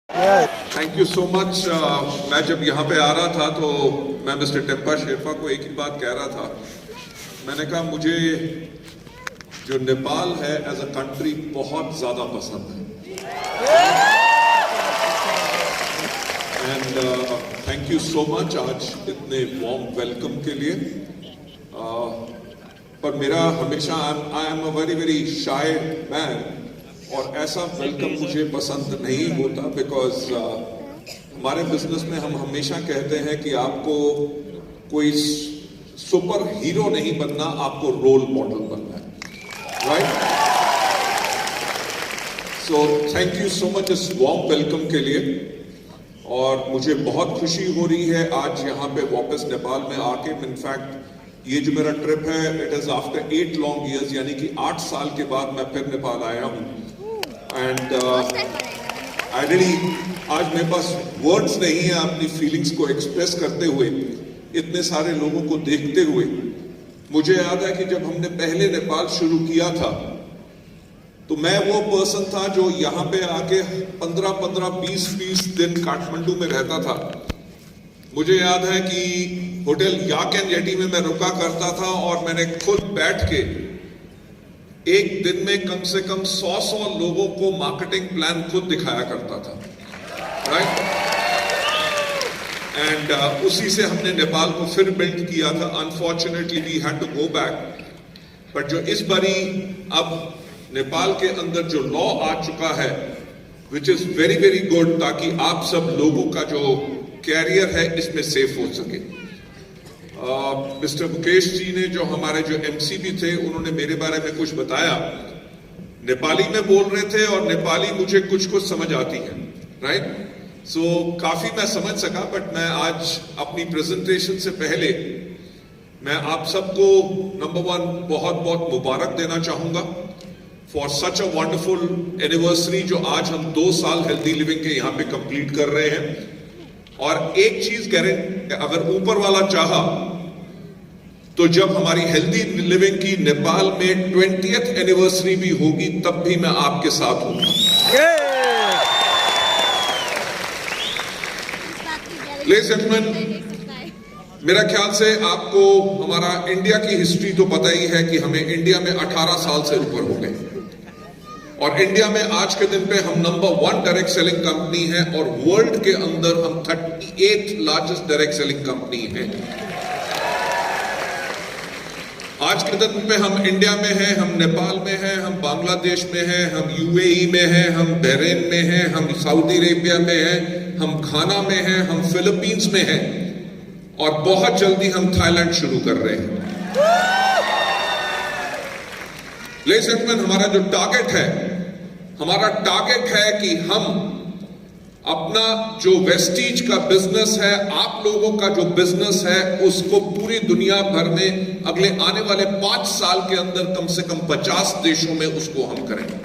Thank you so much. मैं जब यहाँ पे आ रहा था तो मैं मिस्टर टेम्पा शेरपा को एक ही बात कह रहा था। मैंने कहा मुझे जो नेपाल है एज अ कंट्री बहुत ज्यादा पसंद है। And thank you so much आज इतने वार्म वेलकम के लिए। पर मेरा हमेशा I am a very very shy man और ऐसा वेलकम मुझे पसंद नहीं होता बिकॉज हमारे बिजनेस में हम हमेशा कहते हैं कि आपको कोई सुपर हीरो नहीं बनना, आपको रोल मॉडल बनना है, right? So thank you so much इस वार्म वेलकम के लिए। और मुझे बहुत खुशी हो रही है आज यहाँ पे वापस नेपाल में आके। इनफैक्ट ये जो मेरा ट्रिप है it is after 8 long years, यानी कि 8 साल के बाद मैं फिर नेपाल आया हूँ। एंड आई रियली आज मेरे पास वर्ड्स नहीं है अपनी फीलिंग्स को एक्सप्रेस करते हुए, इतने सारे लोगों को देखते हुए। मुझे याद है कि जब हमने पहले नेपाल शुरू किया था तो मैं वो पर्सन था जो यहाँ पे आके 15-15, 20-20 दिन काठमांडू में रहता था। मुझे याद है कि होटल याक एंड जेटी में मैं रुका करता था और मैंने खुद बैठ के एक दिन में कम से कम 100 लोगों को मार्केटिंग प्लान खुद दिखाया करता था, राइट? एंड उसी से हमने नेपाल को फिर बिल्ड किया था। Unfortunately we had to go back, but जो इस बारी अब नेपाल के अंदर जो लॉ आ चुका है which is very very good, ताकि आप सब लोगों का जो कैरियर है इसमें सेफ हो सके। मिस्टर मुकेश जी ने जो हमारे जो एमसी भी थे उन्होंने मेरे बारे में कुछ बताया। नेपाली में बोल रहे थे और नेपाली मुझे कुछ कुछ समझ आती है, राइट? सो काफी मैं समझ सका। बट मैं आज अपनी प्रेजेंटेशन से पहले मैं आप सबको नंबर 1 बहुत बहुत मुबारक देना चाहूंगा for such a wonderful anniversary जो आज हम 2 साल हेल्दी लिविंग के यहाँ पे कंप्लीट कर रहे हैं। और एक चीज गारंटी, अगर ऊपर वाला चाहा तो जब हमारी हेल्दी लिविंग की नेपाल में 20th एनिवर्सरी भी होगी तब भी मैं आपके साथ हूंगा। लेडीज एंड जेंटलमैन, मेरा ख्याल से आपको हमारा इंडिया की हिस्ट्री तो पता ही है कि हमें इंडिया में 18 साल से ऊपर हो गए और इंडिया में आज के दिन पे हम नंबर 1 डायरेक्ट सेलिंग कंपनी है और वर्ल्ड के अंदर हम 38th largest direct selling company है। आज के दिन पे हम इंडिया में हैं, हम नेपाल में हैं, हम बांग्लादेश में हैं, हम यूएई में हैं, हम बहरीन में हैं, हम सऊदी अरेबिया में हैं, हम घाना में हैं, हम फिलीपींस में हैं और बहुत जल्दी हम थाईलैंड शुरू कर रहे हैं। लेडीज एंड जेंटलमैन, हमारा टारगेट है कि हम अपना जो वेस्टीज का बिजनेस है, आप लोगों का जो बिजनेस है, उसको पूरी दुनिया भर में अगले आने वाले 5 साल के अंदर कम से कम 50 देशों में उसको हम करेंगे।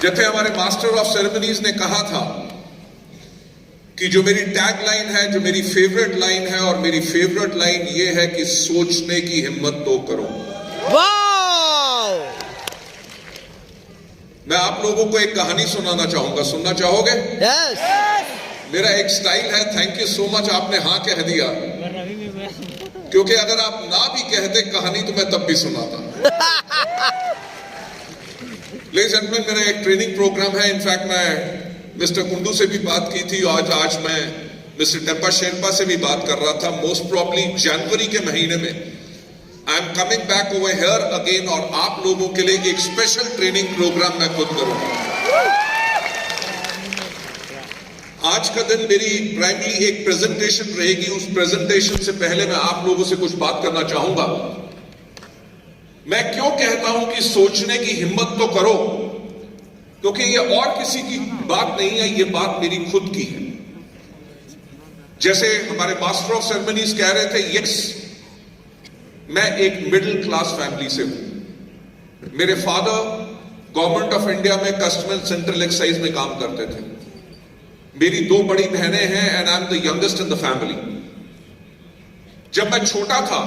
जैसे हमारे मास्टर ऑफ सेरेमनीज ने कहा था कि जो मेरी टैग लाइन है, जो मेरी फेवरेट लाइन है, और मेरी फेवरेट लाइन ये है कि सोचने की हिम्मत तो करो। मैं आप लोगों को एक कहानी सुनाना चाहूंगा, सुनना चाहोगे? यस। मेरा एक स्टाइल है। थैंक यू सो मच, आपने हाँ कह दिया, क्योंकि अगर आप ना भी कहते कहानी तो मैं तब भी सुनाता। लेडीज एंड जेंटलमैन, मेरा एक ट्रेनिंग प्रोग्राम है। इनफैक्ट मैं मिस्टर कुंडू से भी बात की थी और आज मैं मिस्टर टेम्पा शेरपा से भी बात कर रहा था। मोस्ट प्रॉब्ली जनवरी के महीने में I am coming back over here again और आप लोगों के लिए एक स्पेशल ट्रेनिंग प्रोग्राम मैं खुद करूंगा। आज का दिन मेरी प्राइमरी एक प्रेजेंटेशन रहेगी। उस प्रेजेंटेशन से पहले मैं आप लोगों से कुछ बात करना चाहूंगा। मैं क्यों कहता हूं कि सोचने की हिम्मत तो करो, क्योंकि ये और किसी की बात नहीं है, ये बात मेरी खुद की है। जैसे हमारे मास्टर ऑफ सेरेमनीज कह रहे थे, यस, मैं एक मिडिल क्लास फैमिली से हूं। मेरे फादर गवर्नमेंट ऑफ इंडिया में कस्टमर सेंट्रल एक्साइज में काम करते थे। मेरी 2 बड़ी बहनें हैं and I am the youngest in the family. जब मैं छोटा था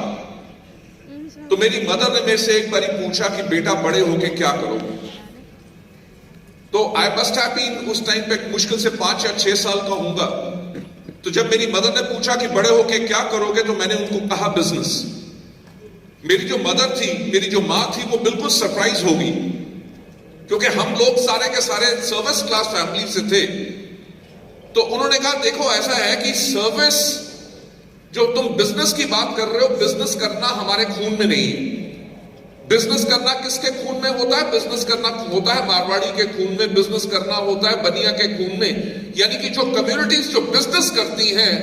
तो मेरी मदर ने मेरे से एक बार पूछा कि बेटा बड़े होके क्या करोगे? तो आई मस्ट हैव बीन उस टाइम पे मुश्किल से 5 या 6 साल का हूंगा। तो जब मेरी मदर ने पूछा कि बड़े होके क्या करोगे, तो मैंने उनको कहा बिजनेस। मेरी जो मदर थी, मेरी जो मां थी, वो बिल्कुल सरप्राइज होगी, क्योंकि हम लोग सारे के सारे सर्विस क्लास फैमिली से थे। तो उन्होंने कहा देखो ऐसा है कि सर्विस, जो तुम बिजनेस की बात कर रहे हो, बिजनेस करना हमारे खून में नहीं है। बिजनेस करना किसके खून में होता है? बिजनेस करना होता है मारवाड़ी के खून में, बिजनेस करना होता है बनिया के खून में, यानी कि जो कम्युनिटीज जो बिजनेस करती हैं।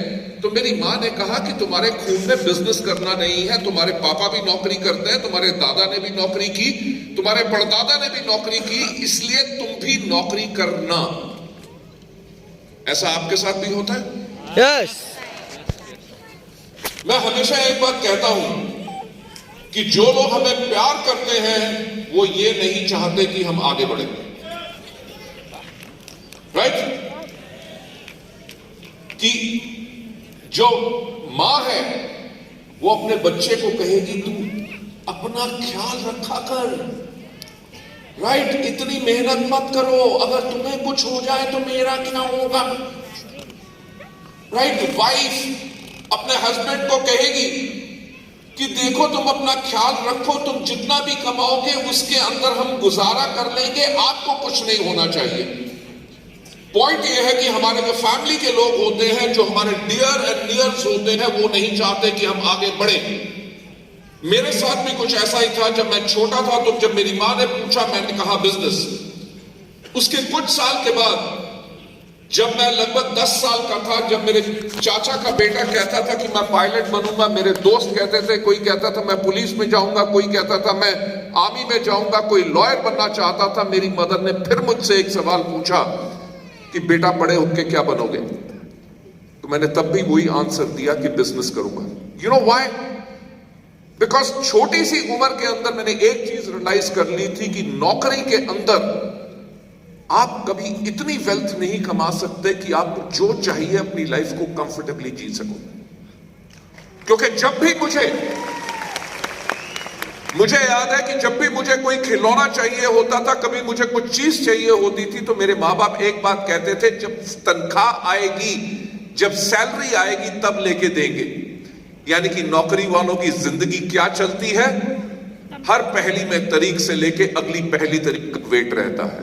तो मेरी मां ने कहा कि तुम्हारे खून में बिजनेस करना नहीं है, तुम्हारे पापा भी नौकरी करते हैं, तुम्हारे दादा ने भी नौकरी की, तुम्हारे परदादा ने भी नौकरी की, इसलिए तुम भी नौकरी करना। ऐसा आपके साथ भी होता है? यस। मैं हमेशा एक बात कहता हूं कि जो लोग हमें प्यार करते हैं वो ये नहीं चाहते कि हम आगे बढ़े, राइट? कि जो मां है वो अपने बच्चे को कहेगी तू अपना ख्याल रखा कर, राइट? इतनी मेहनत मत करो, अगर तुम्हें कुछ हो जाए तो मेरा क्या होगा, राइट? वाइफ अपने हस्बैंड को कहेगी कि देखो तुम अपना ख्याल रखो, तुम जितना भी कमाओगे उसके अंदर हम गुजारा कर लेंगे, आपको कुछ नहीं होना चाहिए। पॉइंट यह है कि हमारे जो फैमिली के लोग होते हैं, जो हमारे डियर एंड नियर्स होते हैं, वो नहीं चाहते कि हम आगे बढ़े। मेरे साथ भी कुछ ऐसा ही था। जब मैं छोटा था तो जब मेरी मां ने पूछा, मैंने कहा बिजनेस। उसके कुछ साल के बाद जब मैं लगभग 10 साल का था, जब मेरे चाचा का बेटा कहता था कि मैं पायलट बनूंगा, मेरे दोस्त कहते थे, कोई कहता था मैं पुलिस में जाऊंगा, कोई कहता था मैं आर्मी में जाऊंगा, कोई लॉयर बनना चाहता था, मेरी मदर ने फिर मुझसे एक सवाल पूछा कि बेटा बड़े होके क्या बनोगे? तो मैंने तब भी वही आंसर दिया कि बिजनेस करूंगा। You know why? बिकॉज छोटी सी उम्र के अंदर मैंने एक चीज रियलाइज कर ली थी कि नौकरी के अंदर आप कभी इतनी वेल्थ नहीं कमा सकते कि आप जो चाहिए अपनी लाइफ को कंफर्टेबली जी सको। क्योंकि जब भी मुझे याद है कि जब भी मुझे कोई खिलौना चाहिए होता था, कभी मुझे कुछ चीज चाहिए होती थी, तो मेरे माँ बाप एक बात कहते थे, जब तनख्वाह आएगी, जब सैलरी आएगी तब लेके देंगे। यानी कि नौकरी वालों की जिंदगी क्या चलती है, हर पहली में तारीख से लेके अगली पहली तारीख तक वेट रहता है,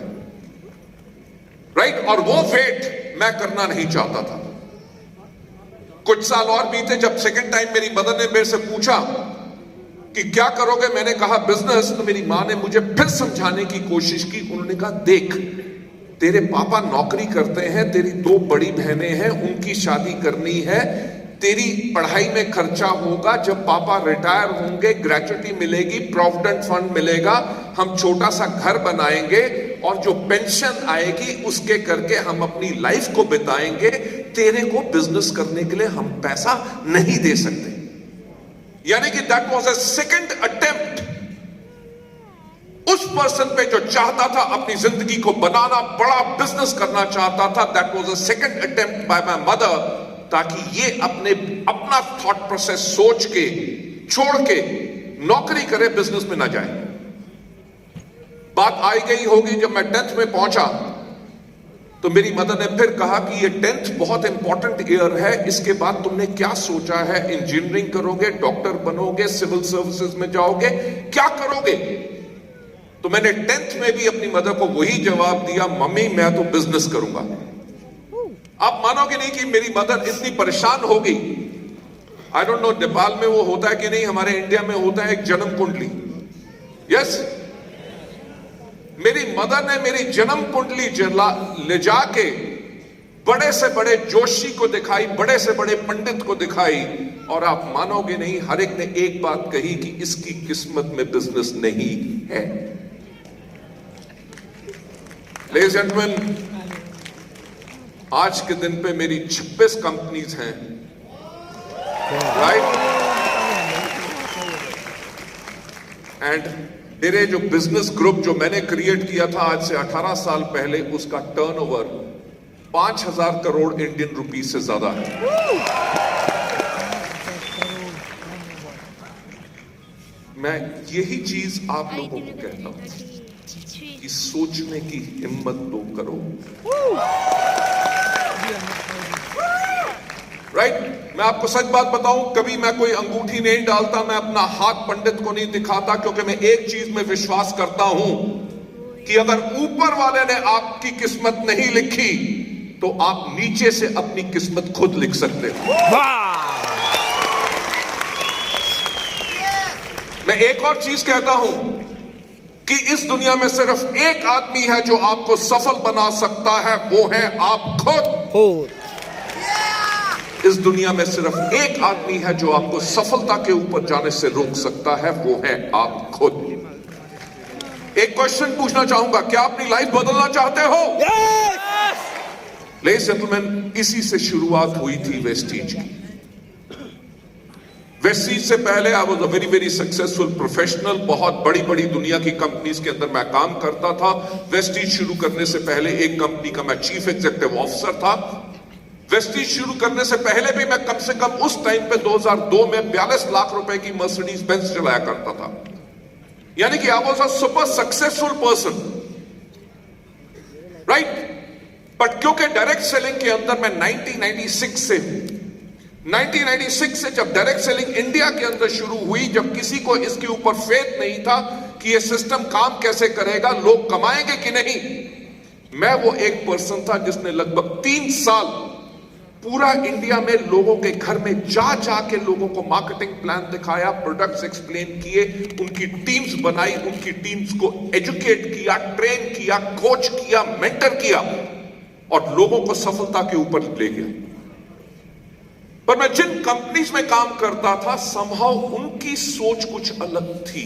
राइट? और वो वेट मैं करना नहीं चाहता था। कुछ साल और बीते, जब सेकंड टाइम मेरी मदर ने मेरे से पूछा कि क्या करोगे, मैंने कहा बिजनेस। तो मेरी मां ने मुझे फिर समझाने की कोशिश की। उन्होंने कहा देख, तेरे पापा नौकरी करते हैं, तेरी 2 बड़ी बहनें हैं, उनकी शादी करनी है, तेरी पढ़ाई में खर्चा होगा, जब पापा रिटायर होंगे ग्रेचुटी मिलेगी, प्रोविडेंट फंड मिलेगा, हम छोटा सा घर बनाएंगे और जो पेंशन आएगी उसके करके हम अपनी लाइफ को बिताएंगे, तेरे को बिजनेस करने के लिए हम पैसा नहीं दे सकते। यानी कि that was a second attempt उस पर्सन पे जो चाहता था अपनी जिंदगी को बनाना, बड़ा बिजनेस करना चाहता था। That was a second attempt bye my mother, ताकि ये अपना थॉट प्रोसेस सोच के छोड़ के नौकरी करे, बिजनेस में ना जाए। बात आई गई होगी, जब मैं 10th में पहुंचा तो मेरी मदर ने फिर कहा कि ये 10th बहुत इंपॉर्टेंट ईयर है, इसके बाद तुमने क्या सोचा है? इंजीनियरिंग करोगे, डॉक्टर बनोगे, सिविल सर्विसेज में जाओगे, क्या करोगे? तो मैंने 10th में भी अपनी मदर को वही जवाब दिया, मम्मी मैं तो बिजनेस करूंगा। आप मानोगे नहीं कि मेरी मदर इतनी परेशान हो गई। आई डोंट नो नेपाल में वो होता है कि नहीं, हमारे इंडिया में होता है एक जन्म कुंडली। यस, मेरी मदर ने मेरी जन्म कुंडली ले जाके बड़े से बड़े जोशी को दिखाई, बड़े से बड़े पंडित को दिखाई, और आप मानोगे नहीं, हर एक ने एक बात कही कि इसकी किस्मत में बिजनेस नहीं है। लेडीज एंड जेंटलमैन, आज के दिन पे मेरी 26 कंपनीज हैं, राइट? एंड मेरे जो बिजनेस ग्रुप जो मैंने क्रिएट किया था आज से 18 साल पहले, उसका टर्नओवर 5,000 करोड़ इंडियन रुपीस से ज्यादा है। मैं यही चीज आप लोगों को कहता हूं कि सोचने की हिम्मत तो करो। राइट? मैं आपको सच बात बताऊं, कभी मैं कोई अंगूठी नहीं डालता, मैं अपना हाथ पंडित को नहीं दिखाता, क्योंकि मैं एक चीज में विश्वास करता हूं कि अगर ऊपर वाले ने आपकी किस्मत नहीं लिखी तो आप नीचे से अपनी किस्मत खुद लिख सकते हो। मैं एक और चीज कहता हूं कि इस दुनिया में सिर्फ एक आदमी है जो आपको सफल बना सकता है, वो है आप खुद। इस दुनिया में सिर्फ एक आदमी है जो आपको सफलता के ऊपर जाने से रोक सकता है, वो है आप खुद। एक क्वेश्चन पूछना चाहूंगा, क्या अपनी लाइफ बदलना चाहते हो? लेडीज एंड जेंटलमैन, इसी से शुरुआत हुई थी वेस्टीज की। वेस्टीज से पहले I was a very very successful professional. बहुत बड़ी बड़ी दुनिया की कंपनीज के अंदर मैं काम करता था। वेस्टीज शुरू करने से पहले एक कंपनी का मैं चीफ एग्जीक्यूटिव ऑफिसर था। वेस्टीज शुरू करने से पहले भी मैं कम से कम उस टाइम पे 2002 में 42 लाख रुपए की मर्सिडीज बेंज चलाया करता था। यानी कि I was a super successful person, right? But क्योंकि डायरेक्ट सेलिंग के अंदर मैं 1996 से 1996 से जब डायरेक्ट सेलिंग इंडिया के अंदर शुरू हुई, जब किसी को इसके ऊपर फेथ नहीं था कि ये सिस्टम काम कैसे करेगा, लोग कमाएंगे कि नहीं, मैं वो एक पर्सन था जिसने लगभग 3 साल पूरा इंडिया में लोगों के घर में जा जाके लोगों को मार्केटिंग प्लान दिखाया, प्रोडक्ट्स एक्सप्लेन किए, उनकी टीम्स बनाई, उनकी टीम्स को एजुकेट किया, ट्रेन किया, कोच किया, मेंटर किया और लोगों को सफलता के ऊपर ले गया। पर मैं जिन कंपनीज में काम करता था, समहाउ उनकी सोच कुछ अलग थी।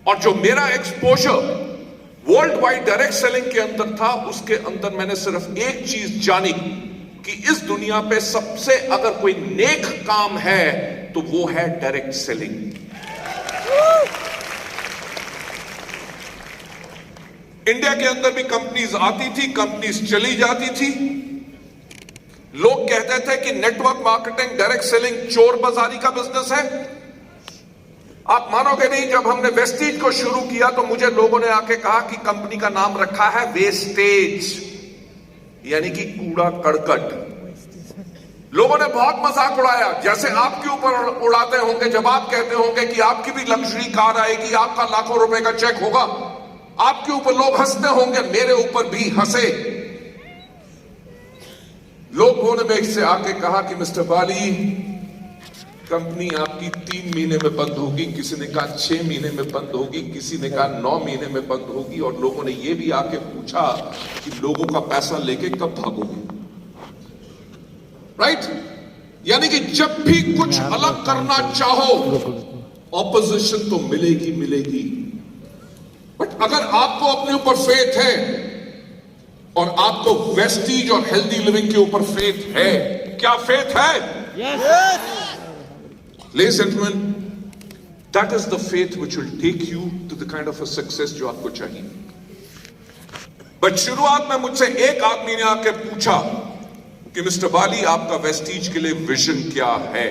और जो मेरा exposure world wide direct selling के अंदर था, उसके अंदर मैंने सिर्फ एक चीज जानी कि इस दुनिया पे सबसे अगर कोई नेक काम है तो वो है डायरेक्ट सेलिंग। इंडिया के अंदर भी कंपनीज आती थी, कंपनीज चली जाती थी। लोग कहते थे कि नेटवर्क मार्केटिंग, डायरेक्ट सेलिंग चोर बाजारी का बिजनेस है। आप मानोगे नहीं, जब हमने वेस्टीज को शुरू किया तो मुझे लोगों ने आके कहा कि कंपनी का नाम रखा है वेस्टेज, यानी कि कूड़ा करकट। लोगों ने बहुत मजाक उड़ाया, जैसे आपके ऊपर उड़ाते होंगे जब आप कहते होंगे कि आपकी भी लग्जरी कार आएगी, आपका लाखों रुपए का चेक होगा, आपके ऊपर लोग हंसते होंगे, मेरे ऊपर भी हंसे। लोगों ने मेरे से आके कहा कि मिस्टर बाली, कंपनी आपकी 3 महीने में बंद होगी, किसी ने कहा 6 महीने में बंद होगी, किसी ने कहा 9 महीने में बंद होगी, और लोगों ने यह भी आके पूछा कि लोगों का पैसा लेके कब भागोगे, राइट? यानी कि जब भी कुछ अलग करना चाहो, ऑपोजिशन तो मिलेगी मिलेगी। बट अगर आपको अपने ऊपर फेथ है और आपको वेस्टीज और हेल्दी लिविंग के ऊपर फेथ है, क्या फेथ है? Yes. Ladies and gentlemen, that is the faith which will take you to the kind of a success जो आपको चाहिए। बट शुरुआत में मुझसे एक आदमी ने आके पूछा कि मिस्टर बाली, आपका वेस्टीज के लिए विजन क्या है?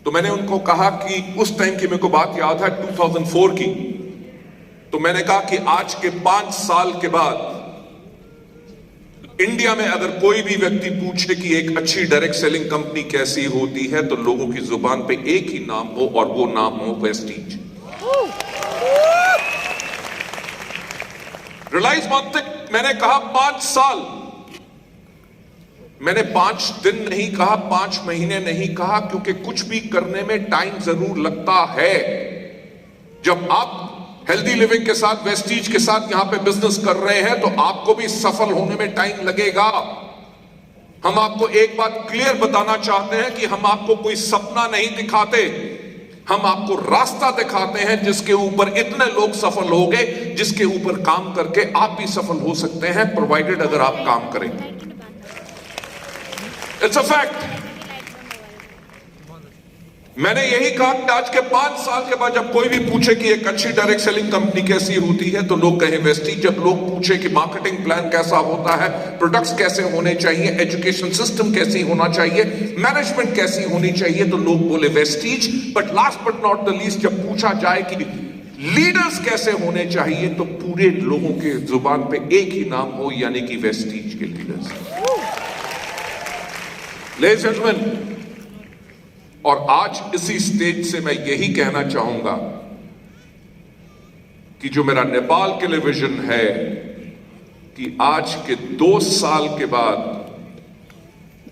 तो मैंने उनको कहा कि उस टाइम की मेरे को बात याद है 2004 की। तो मैंने कहा कि आज के 5 साल के बाद इंडिया में अगर कोई भी व्यक्ति पूछे कि एक अच्छी डायरेक्ट सेलिंग कंपनी कैसी होती है, तो लोगों की जुबान पे एक ही नाम हो और वो नाम हो वेस्टीज। रिलायंस मार्केट, मैंने कहा 5 साल, मैंने 5 दिन नहीं कहा, 5 महीने नहीं कहा, क्योंकि कुछ भी करने में टाइम जरूर लगता है। जब आप हेल्दी लिविंग के साथ, वेस्टीज के साथ यहां पे बिजनेस कर रहे हैं, तो आपको भी सफल होने में टाइम लगेगा। हम आपको एक बात क्लियर बताना चाहते हैं कि हम आपको कोई सपना नहीं दिखाते, हम आपको रास्ता दिखाते हैं जिसके ऊपर इतने लोग सफल हो गए, जिसके ऊपर काम करके आप भी सफल हो सकते हैं, प्रोवाइडेड अगर आप काम करें। It's a fact. मैंने यही कहा कि आज के 5 साल के बाद जब कोई भी पूछे कि एक अच्छी डायरेक्ट सेलिंग कंपनी कैसी होती है, तो लोग कहें वेस्टीज। जब लोग पूछे कि मार्केटिंग प्लान कैसा होता है, प्रोडक्ट्स कैसे होने चाहिए, एजुकेशन सिस्टम कैसी होना चाहिए, मैनेजमेंट कैसी होनी चाहिए, तो लोग बोले Vestige. But last but not the least, जब पूछा जाए कि लीडर्स कैसे होने चाहिए, तो पूरे लोगों के जुबान पे एक ही नाम हो, यानी कि वेस्टीज के लीडर्स। लेडीज एंड जेंटलमैन, और आज इसी स्टेज से मैं यही कहना चाहूंगा कि जो मेरा नेपाल के लिए विजन है कि आज के 2 साल के बाद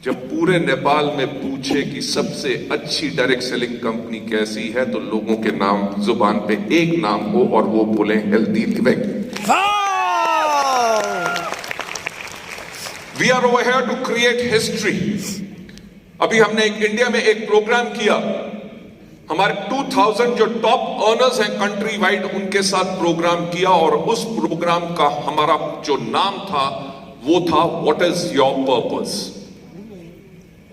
जब पूरे नेपाल में पूछे कि सबसे अच्छी डायरेक्ट सेलिंग कंपनी कैसी है, तो लोगों के नाम जुबान पे एक नाम हो और वो बोले healthy living. We are over here to create history. अभी हमने इंडिया में एक प्रोग्राम किया, हमारे 2000 जो टॉप अर्नर्स हैं कंट्री वाइड, उनके साथ प्रोग्राम किया, और उस प्रोग्राम का हमारा जो नाम था वो था व्हाट इज योर पर्पस।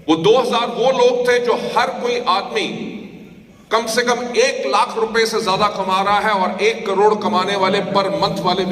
वो 2000 वो लोग थे जो हर कोई आदमी कम से कम 1 लाख रुपए से ज्यादा कमा रहा है, और 1 करोड़ कमाने वाले पर मंथ वाले